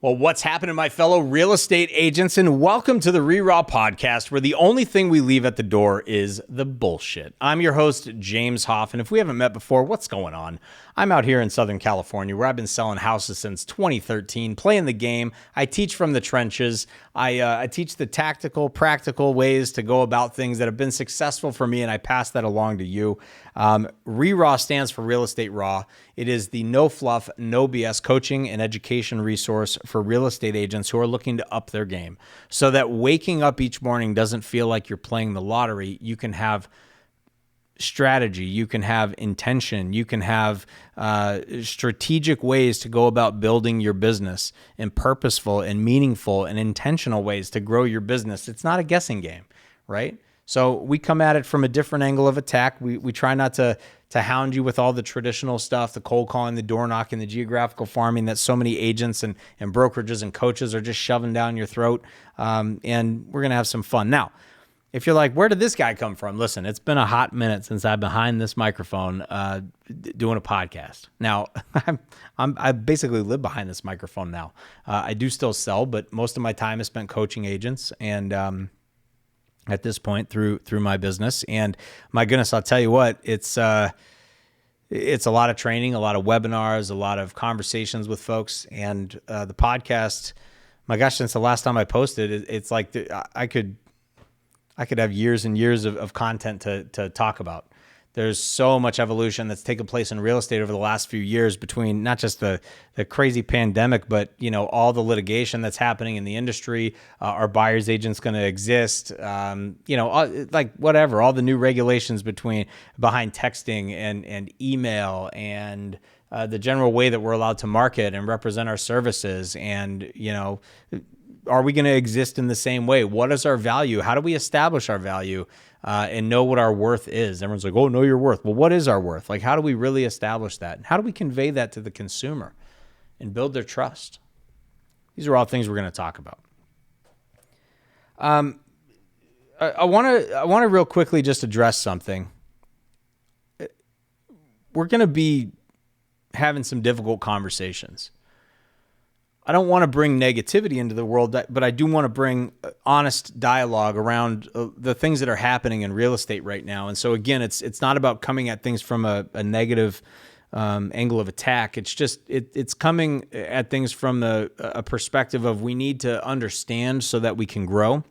Well, what's happening, my fellow real estate agents, and welcome to the RERAW podcast, where the only thing we leave at the door is the bullshit. I'm your host, James Hoff, and if we haven't met before, what's going on? I'm out here in Southern California, where I've been selling houses since 2013, playing the game. I teach from the trenches. I teach the tactical, practical ways to go about things that have been successful for me, and I pass that along to you. RERAW stands for Real Estate Raw. It is the no fluff, no BS coaching and education resource for real estate agents who are looking to up their game, so that waking up each morning doesn't feel like you're playing the lottery. You can have strategy, you can have intention, you can have strategic ways to go about building your business, and purposeful and meaningful and intentional ways to grow your business. It's not a guessing game, right? So we come at it from a different angle of attack. We try not to hound you with all the traditional stuff, the cold calling, the door knocking, the geographical farming that so many agents and brokerages and coaches are just shoving down your throat. And we're going to have some fun. Now, if you're like, where did this guy come from? Listen, it's been a hot minute since I've been behind this microphone doing a podcast. Now, I basically live behind this microphone now. I do still sell, but most of my time is spent coaching agents and at this point through my business. And my goodness, I'll tell you what, it's a lot of training, a lot of webinars, a lot of conversations with folks. And the podcast, my gosh, since the last time I posted, it's like I could have years and years of content to talk about. There's so much evolution that's taken place in real estate over the last few years, between not just the crazy pandemic, but all the litigation that's happening in the industry. Are buyer's agents going to exist? Like whatever, all the new regulations behind texting and email and the general way that we're allowed to market and represent our services. And, are we going to exist in the same way? What is our value? How do we establish our value and know what our worth is? Everyone's like, oh, know your worth. Well, what is our worth? Like, how do we really establish that? And how do we convey that to the consumer and build their trust? These are all things we're going to talk about. I want to real quickly just address something. We're going to be having some difficult conversations. I don't want to bring negativity into the world, but I do want to bring honest dialogue around the things that are happening in real estate right now. And so again, it's not about coming at things from a negative angle of attack. It's just it's coming at things from a perspective of we need to understand so that we can grow,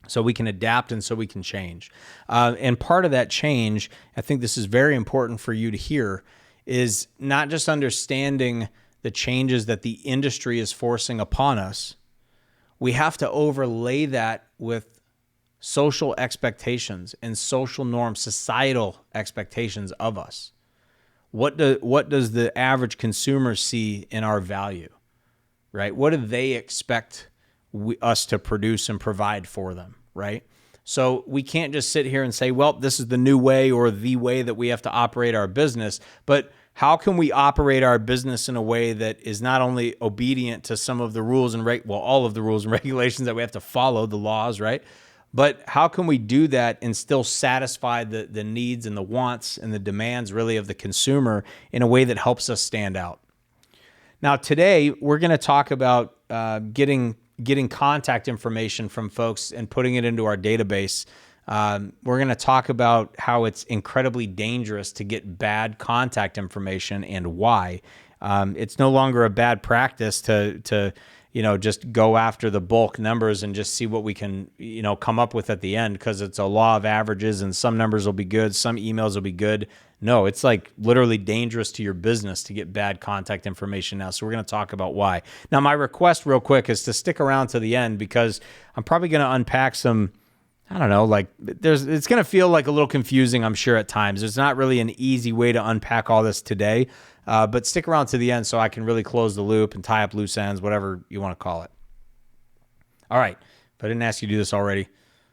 so we can adapt, and so we can change. And part of that change, I think this is very important for you to hear, is not just understanding the changes that the industry is forcing upon us. We have to overlay that with social expectations and social norms, societal expectations of us. What does the average consumer see in our value, right? What do they expect us to produce and provide for them, right? So we can't just sit here and say, well, this is the new way or the way that we have to operate our business, but how can we operate our business in a way that is not only obedient to some of the rules and all of the rules and regulations that we have to follow, the laws, right? But how can we do that and still satisfy the needs and the wants and the demands really of the consumer in a way that helps us stand out? Now, today we're going to talk about getting contact information from folks and putting it into our database. We're going to talk about how it's incredibly dangerous to get bad contact information and why. It's no longer a bad practice to just go after the bulk numbers and just see what we can, come up with at the end, because it's a law of averages and some numbers will be good, some emails will be good. No, it's like literally dangerous to your business to get bad contact information now. So we're going to talk about why. Now, my request real quick is to stick around to the end, because I'm probably going to unpack some, I don't know, it's going to feel like a little confusing, I'm sure, at times. There's not really an easy way to unpack all this today, but stick around to the end so I can really close the loop and tie up loose ends, whatever you want to call it. All right. If I didn't ask you to do this already,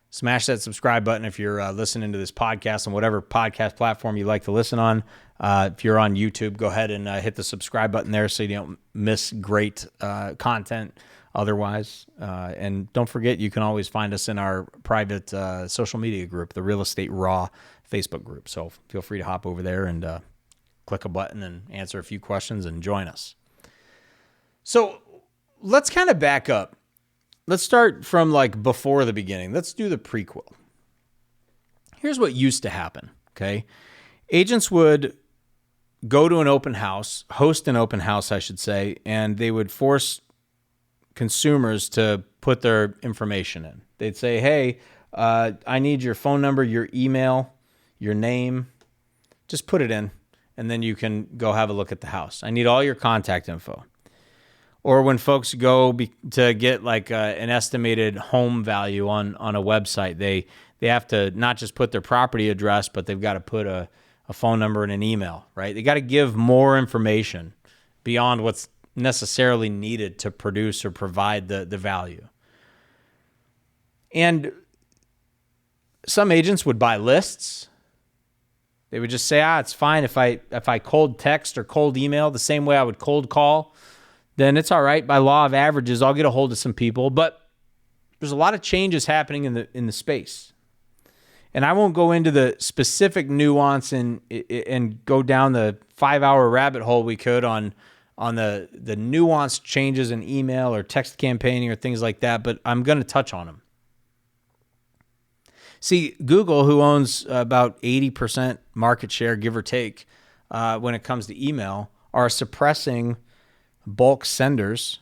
smash that subscribe button if you're listening to this podcast on whatever podcast platform you like to listen on. If you're on YouTube, go ahead and hit the subscribe button there so you don't miss great content otherwise. And don't forget, you can always find us in our private social media group, the Real Estate Raw Facebook group. So feel free to hop over there and click a button and answer a few questions and join us. So let's kind of back up. Let's start from like before the beginning. Let's do the prequel. Here's what used to happen, okay? Agents would go to an open house, host an open house, I should say, and they would force consumers to put their information in. They'd say, hey, I need your phone number, your email, your name. Just put it in, and then you can go have a look at the house. I need all your contact info. Or when folks go to get like an estimated home value on a website, they have to not just put their property address, but they've got to put a phone number and an email, right? They got to give more information beyond what's necessarily needed to produce or provide the value. And some agents would buy lists. They would just say, it's fine if I cold text or cold email the same way I would cold call, then it's all right. By law of averages, I'll get a hold of some people. But there's a lot of changes happening in the space. And I won't go into the specific nuance and go down the 5-hour rabbit hole we could on the nuanced changes in email or text campaigning or things like that, but I'm going to touch on them. See, Google, who owns about 80% market share, give or take, when it comes to email, are suppressing bulk senders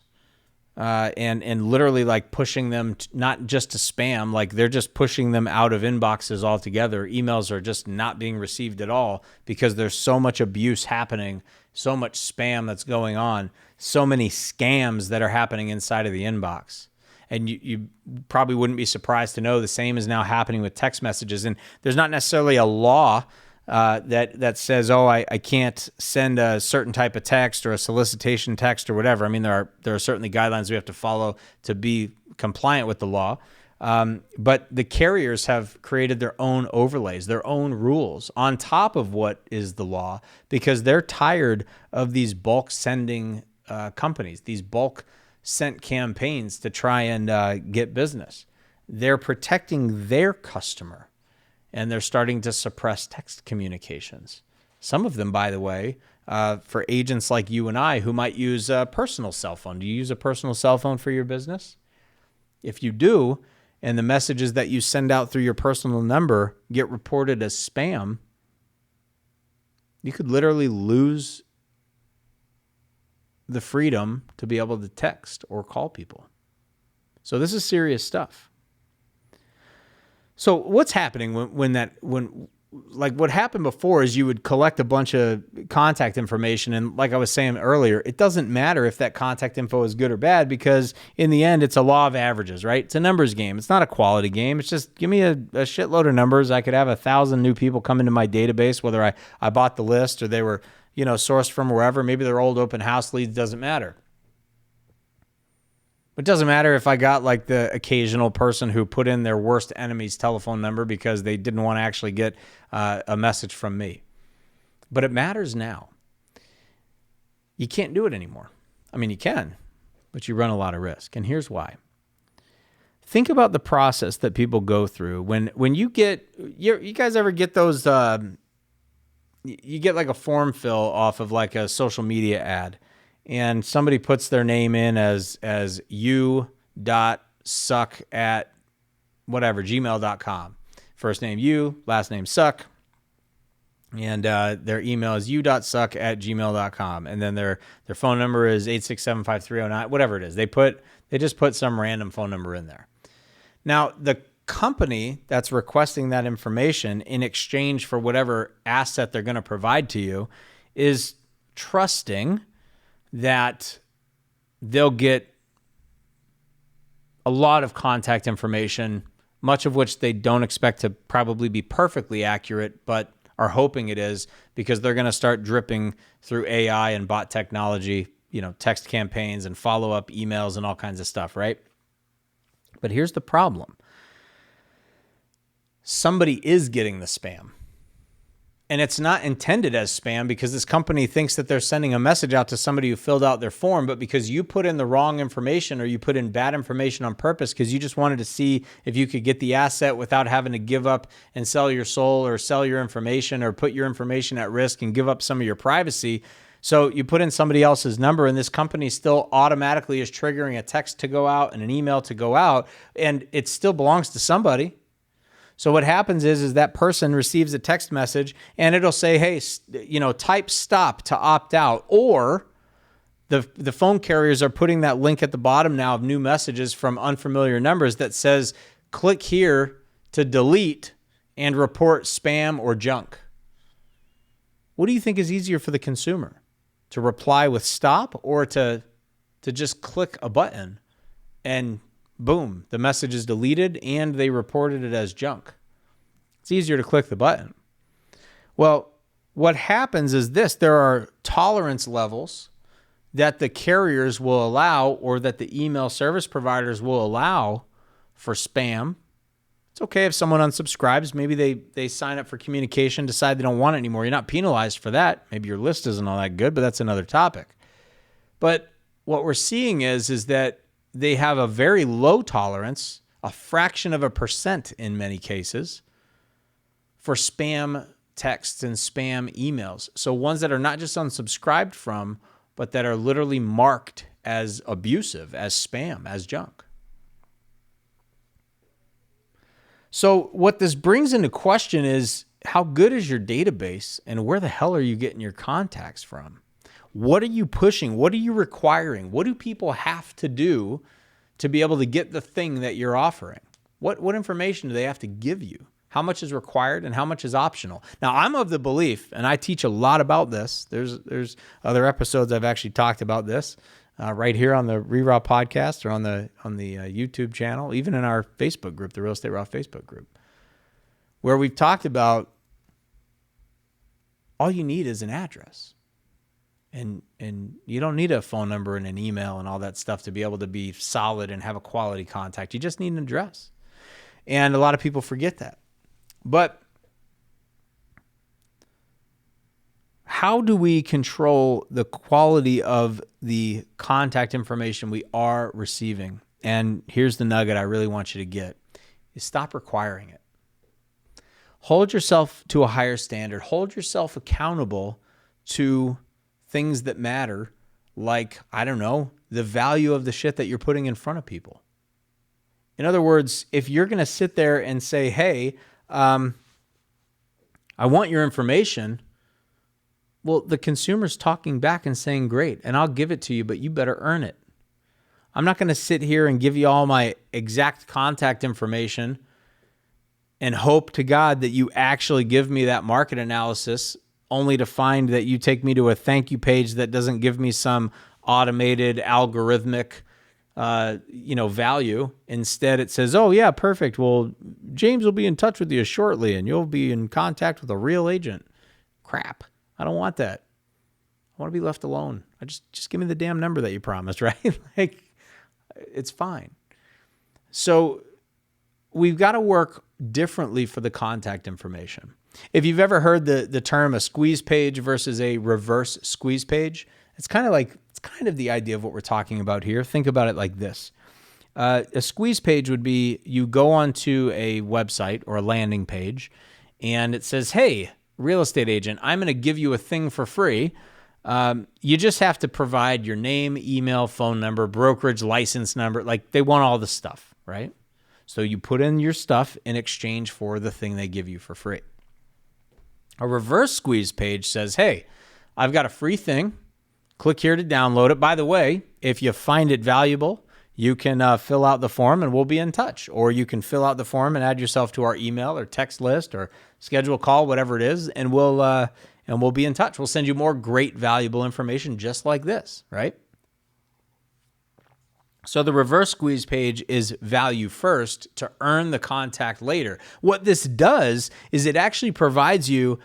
and literally like pushing them not just to spam, like they're just pushing them out of inboxes altogether. Emails are just not being received at all because there's so much abuse happening, so much spam that's going on, so many scams that are happening inside of the inbox. And you probably wouldn't be surprised to know the same is now happening with text messages. And there's not necessarily a law that says, I can't send a certain type of text or a solicitation text or whatever. I mean, there are certainly guidelines we have to follow to be compliant with the law. But the carriers have created their own overlays, their own rules on top of what is the law, because they're tired of these bulk sending companies, these bulk sent campaigns to try and get business. They're protecting their customer, and they're starting to suppress text communications. Some of them, by the way, for agents like you and I who might use a personal cell phone. Do you use a personal cell phone for your business? If you do, and the messages that you send out through your personal number get reported as spam, you could literally lose the freedom to be able to text or call people. So this is serious stuff. So what's happening when what happened before is you would collect a bunch of contact information, and like I was saying earlier, it doesn't matter if that contact info is good or bad, because in the end it's a law of averages, right? It's a numbers game. It's not a quality game. It's just give me a shitload of numbers. I could have 1,000 new people come into my database, whether I bought the list or they were sourced from wherever. Maybe they're old open house leads, doesn't matter. It doesn't matter if I got like the occasional person who put in their worst enemy's telephone number because they didn't want to actually get a message from me. But it matters now. You can't do it anymore. I mean, you can, but you run a lot of risk. And here's why. Think about the process that people go through when you guys ever get those, you get like a form fill off of like a social media ad, and somebody puts their name in as you.suck at whatever, gmail.com. First name you, last name suck. And their email is you.suck at gmail.com. And then their phone number is 867-5309, whatever it is. They just put some random phone number in there. Now, the company that's requesting that information in exchange for whatever asset they're going to provide to you is trusting that they'll get a lot of contact information, much of which they don't expect to probably be perfectly accurate, but are hoping it is, because they're going to start dripping through AI and bot technology, text campaigns and follow-up emails and all kinds of stuff, right? But here's the problem. Somebody is getting the spam. And it's not intended as spam because this company thinks that they're sending a message out to somebody who filled out their form, but because you put in the wrong information or you put in bad information on purpose because you just wanted to see if you could get the asset without having to give up and sell your soul or sell your information or put your information at risk and give up some of your privacy. So you put in somebody else's number, and this company still automatically is triggering a text to go out and an email to go out, and it still belongs to somebody. So what happens is that person receives a text message, and it'll say, hey, type stop to opt out, or the phone carriers are putting that link at the bottom now of new messages from unfamiliar numbers that says, click here to delete and report spam or junk. What do you think is easier for the consumer? To reply with stop, or to just click a button and boom, the message is deleted and they reported it as junk? It's easier to click the button. Well, what happens is this: there are tolerance levels that the carriers will allow, or that the email service providers will allow, for spam. It's okay if someone unsubscribes. Maybe they sign up for communication, decide they don't want it anymore. You're not penalized for that. Maybe your list isn't all that good, but that's another topic. But what we're seeing is that they have a very low tolerance, a fraction of a percent in many cases, for spam texts and spam emails. So ones that are not just unsubscribed from, but that are literally marked as abusive, as spam, as junk. So what this brings into question is, how good is your database, and where the hell are you getting your contacts from? What are you pushing? What are you requiring? What do people have to do to be able to get the thing that you're offering? What information do they have to give you? How much is required and how much is optional? Now, I'm of the belief, and I teach a lot about this. There's other episodes I've actually talked about this right here on the RERAW podcast, or on the YouTube channel, even in our Facebook group, the Real Estate Raw Facebook group, where we've talked about all you need is an address. And you don't need a phone number and an email and all that stuff to be able to be solid and have a quality contact. You just need an address. And a lot of people forget that. But how do we control the quality of the contact information we are receiving? And here's the nugget I really want you to get, is stop requiring it. Hold yourself to a higher standard. Hold yourself accountable to things that matter, like, I don't know, the value of the shit that you're putting in front of people. In other words, if you're going to sit there and say, hey, I want your information, well, the consumer's talking back and saying, great, and I'll give it to you, but you better earn it. I'm not going to sit here and give you all my exact contact information and hope to God that you actually give me that market analysis, only to find that you take me to a thank you page that doesn't give me some automated algorithmic value. Instead, it says, oh yeah, perfect. Well, James will be in touch with you shortly and you'll be in contact with a real agent. Crap. I don't want that. I want to be left alone. I just give me the damn number that you promised, right? Like, it's fine. So we've got to work differently for the contact information. If you've ever heard the term a squeeze page versus a reverse squeeze page, it's kind of the idea of what we're talking about here. Think about it like this. A squeeze page would be, you go onto a website or a landing page and it says, hey, real estate agent, I'm going to give you a thing for free. You just have to provide your name, email, phone number, brokerage license number. Like, they want all the stuff, right? So you put in your stuff in exchange for the thing they give you for free. A reverse squeeze page says, hey, I've got a free thing. Click here to download it. By the way, if you find it valuable, you can fill out the form and we'll be in touch. Or you can fill out the form and add yourself to our email or text list or schedule a call, whatever it is, and we'll be in touch. We'll send you more great, valuable information just like this, right? So the reverse squeeze page is value first to earn the contact later. What this does is it actually provides you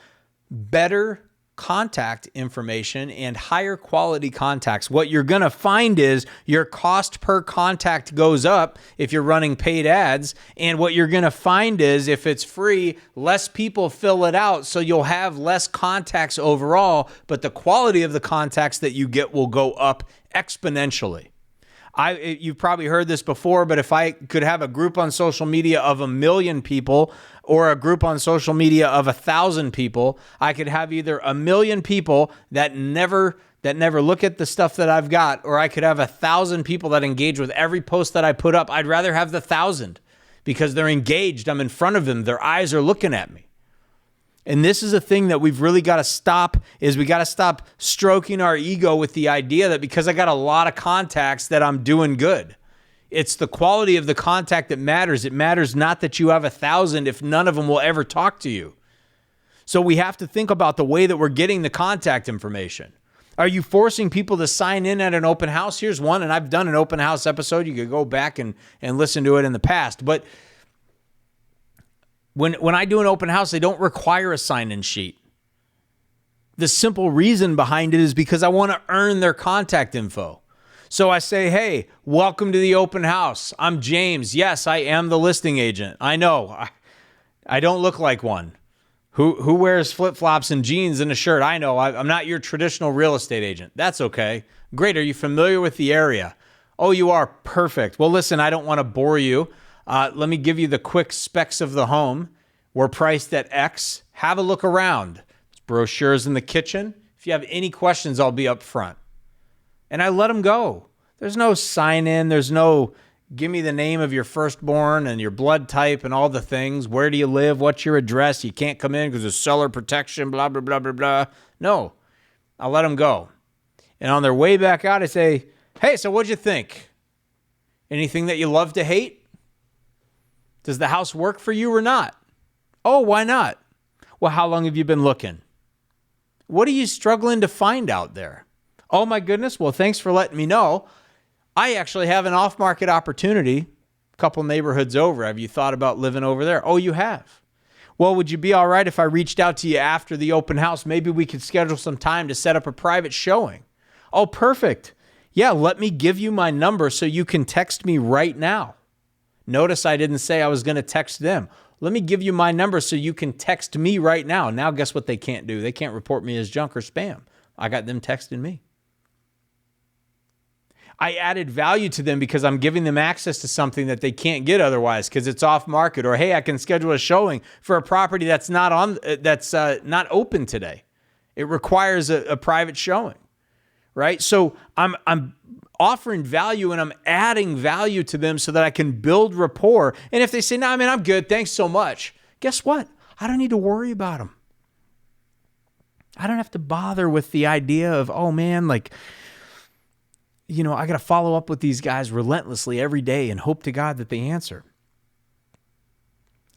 better contact information and higher quality contacts. What you're going to find is your cost per contact goes up if you're running paid ads. And what you're going to find is if it's free, less people fill it out. So you'll have less contacts overall, but the quality of the contacts that you get will go up exponentially. You've probably heard this before, but if I could have a group on social media of 1 million people or a group on social media of 1,000 people, I could have either 1 million people that never look at the stuff that I've got, or I could have 1,000 people that engage with every post that I put up. I'd rather have the 1,000 because they're engaged. I'm in front of them. Their eyes are looking at me. And this is a thing that we've really got to stop, is we got to stop stroking our ego with the idea that because I got a lot of contacts that I'm doing good. It's the quality of the contact that matters. It matters not that you have 1,000 if none of them will ever talk to you. So we have to think about the way that we're getting the contact information. Are you forcing people to sign in at an open house? Here's one, and I've done an open house episode. You could go back and listen to it in the past. But when I do an open house, they don't require a sign-in sheet. The simple reason behind it is because I want to earn their contact info. So I say, hey, welcome to the open house. I'm James. Yes, I am the listing agent. I know. I don't look like one. Who wears flip-flops and jeans and a shirt? I know. I'm not your traditional real estate agent. That's okay. Great. Are you familiar with the area? Oh, you are? Perfect. Well, listen, I don't want to bore you. Let me give you the quick specs of the home. We're priced at X. Have a look around. There's brochures in the kitchen. If you have any questions, I'll be up front. And I let them go. There's no sign in. There's no give me the name of your firstborn and your blood type and all the things. Where do you live? What's your address? You can't come in because of seller protection, blah, blah, blah, blah, blah. No, I'll let them go. And on their way back out, I say, hey, so what'd you think? Anything that you love to hate? Does the house work for you or not? Oh, why not? Well, how long have you been looking? What are you struggling to find out there? Oh, my goodness. Well, thanks for letting me know. I actually have an off-market opportunity a couple neighborhoods over. Have you thought about living over there? Oh, you have. Well, would you be all right if I reached out to you after the open house? Maybe we could schedule some time to set up a private showing. Oh, perfect. Yeah, let me give you my number so you can text me right now. Notice I didn't say I was going to text them. Let me give you my number so you can text me right now. Now, guess what they can't do? They can't report me as junk or spam. I got them texting me. I added value to them because I'm giving them access to something that they can't get otherwise because it's off market. Or, hey, I can schedule a showing for a property that's not not open today. It requires a private showing, right? So I'm offering value and I'm adding value to them so that I can build rapport. And if they say, nah, man, I'm good. Thanks so much. Guess what? I don't need to worry about them. I don't have to bother with the idea of, oh man, like, I got to follow up with these guys relentlessly every day and hope to God that they answer.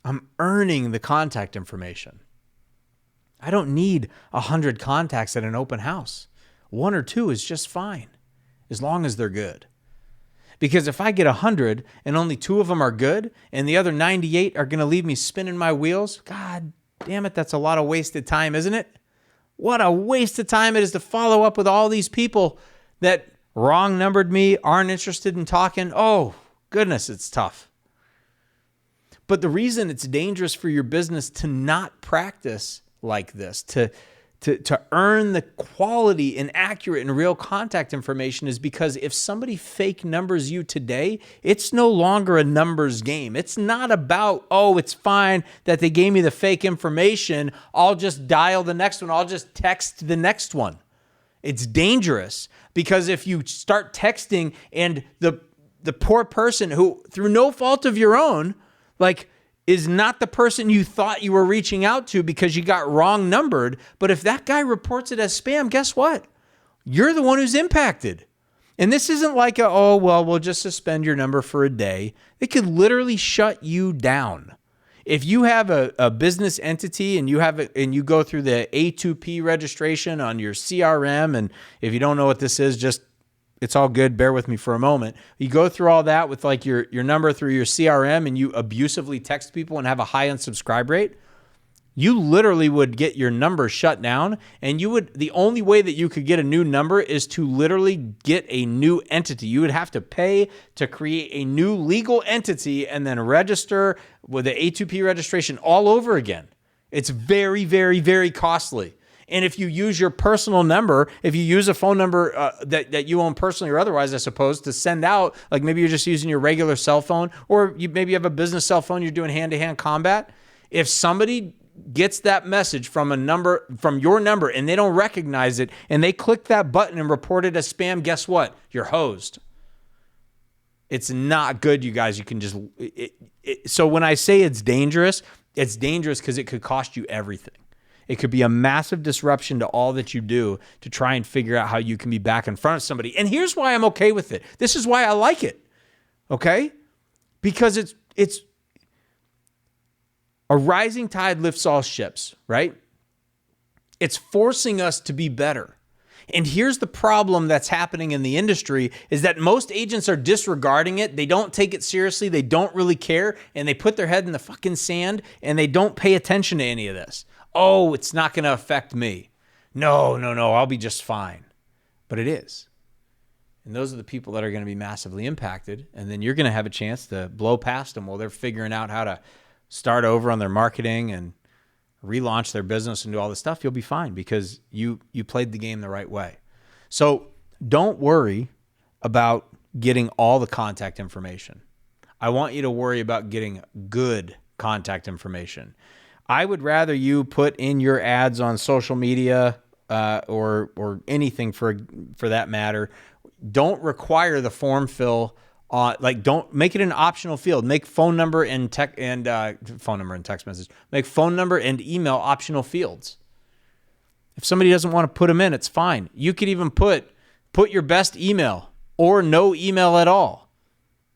I'm earning the contact information. I don't need 100 contacts at an open house. 1 or 2 is just fine. As long as they're good. Because if I get 100 and only 2 of them are good and the other 98 are going to leave me spinning my wheels, God damn it, that's a lot of wasted time, isn't it? What a waste of time it is to follow up with all these people that wrong numbered me, aren't interested in talking. Oh, goodness, it's tough. But the reason it's dangerous for your business to not practice like this, to earn the quality and accurate and real contact information is because if somebody fake numbers you today, it's no longer a numbers game. It's not about, oh, it's fine that they gave me the fake information. I'll just dial the next one. I'll just text the next one. It's dangerous because if you start texting and the poor person who, through no fault of your own, is not the person you thought you were reaching out to because you got wrong numbered. But if that guy reports it as spam, guess what? You're the one who's impacted. And this isn't like we'll just suspend your number for a day. It could literally shut you down. If you have a business entity and you go through the A2P registration on your CRM, and if you don't know what this is, it's all good. Bear with me for a moment. You go through all that with your number through your CRM and you abusively text people and have a high unsubscribe rate. You literally would get your number shut down, and the only way that you could get a new number is to literally get a new entity. You would have to pay to create a new legal entity and then register with the A2P registration all over again. It's very, very, very costly. And if you use your personal number, if you use a phone number that you own personally or otherwise, I suppose, to send out, like maybe you're just using your regular cell phone, or maybe you have a business cell phone, you're doing hand-to-hand combat. If somebody gets that message from your number and they don't recognize it and they click that button and report it as spam, guess what? You're hosed. It's not good, you guys. You can just, so when I say it's dangerous because it could cost you everything. It could be a massive disruption to all that you do to try and figure out how you can be back in front of somebody. And here's why I'm okay with it. This is why I like it. Okay? Because it's a rising tide lifts all ships, right? It's forcing us to be better. And here's the problem that's happening in the industry is that most agents are disregarding it. They don't take it seriously. They don't really care. And they put their head in the fucking sand and they don't pay attention to any of this. Oh, it's not going to affect me. No, I'll be just fine. But it is. And those are the people that are going to be massively impacted. And then you're going to have a chance to blow past them while they're figuring out how to start over on their marketing and relaunch their business and do all this stuff. You'll be fine because you played the game the right way. So don't worry about getting all the contact information. I want you to worry about getting good contact information. I would rather you put in your ads on social media or anything for that matter. Don't require the form fill. Don't make it an optional field. Make phone number and text message. Make phone number and email optional fields. If somebody doesn't want to put them in, it's fine. You could even put your best email or no email at all.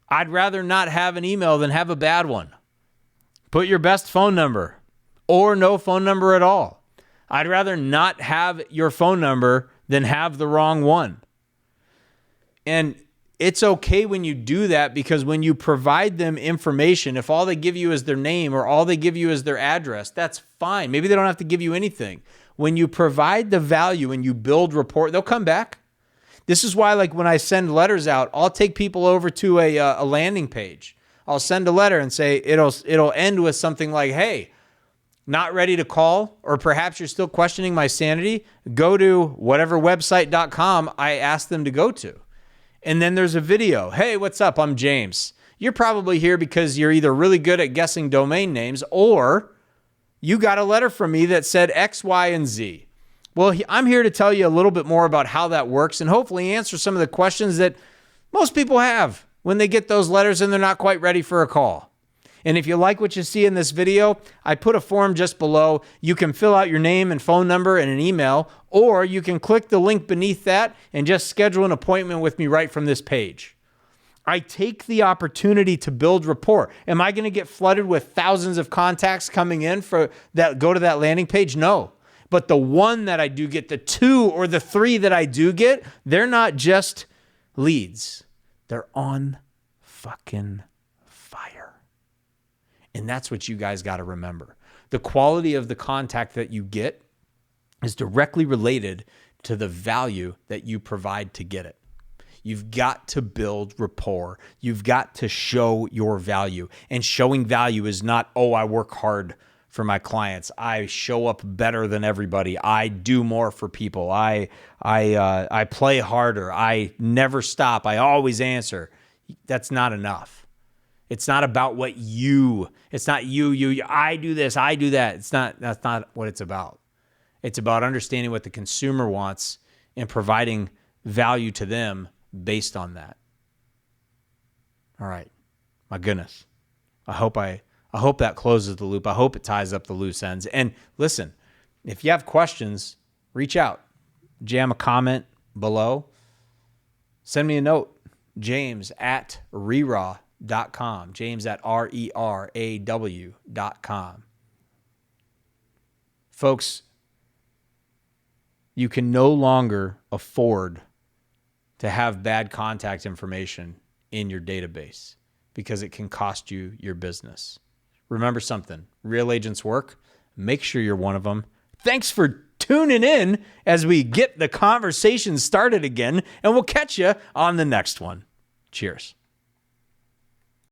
I'd rather not have an email than have a bad one. Put your best phone number or no phone number at all. I'd rather not have your phone number than have the wrong one. And it's okay when you do that because when you provide them information, if all they give you is their name or all they give you is their address, that's fine. Maybe they don't have to give you anything. When you provide the value and you build rapport, they'll come back. This is why, like when I send letters out, I'll take people over to a landing page. I'll send a letter and say it'll end with something like, hey, not ready to call, or perhaps you're still questioning my sanity, go to whatever website.com I asked them to go to. And then there's a video. Hey, what's up? I'm James. You're probably here because you're either really good at guessing domain names or you got a letter from me that said X, Y, and Z. Well, I'm here to tell you a little bit more about how that works and hopefully answer some of the questions that most people have when they get those letters and they're not quite ready for a call. And if you like what you see in this video, I put a form just below. You can fill out your name and phone number and an email, or you can click the link beneath that and just schedule an appointment with me right from this page. I take the opportunity to build rapport. Am I going to get flooded with thousands of contacts coming in for that go to that landing page? No. But the one that I do get, the 2 or the 3 that I do get, they're not just leads. They're on fucking fire. And that's what you guys got to remember. The quality of the contact that you get is directly related to the value that you provide to get it. You've got to build rapport. You've got to show your value. And showing value is not, oh, I work hard for my clients. I show up better than everybody. I do more for people. I play harder. I never stop. I always answer. That's not enough. It's not about it's not you, I do this, I do that. That's not what it's about. It's about understanding what the consumer wants and providing value to them based on that. All right. My goodness. I hope that closes the loop. I hope it ties up the loose ends. And listen, if you have questions, reach out. Jam a comment below. Send me a note. James@RERAW.com. James@RERAW.com. Folks, you can no longer afford to have bad contact information in your database because it can cost you your business. Remember something, real agents work. Make sure you're one of them. Thanks for tuning in as we get the conversation started again, and we'll catch you on the next one. Cheers.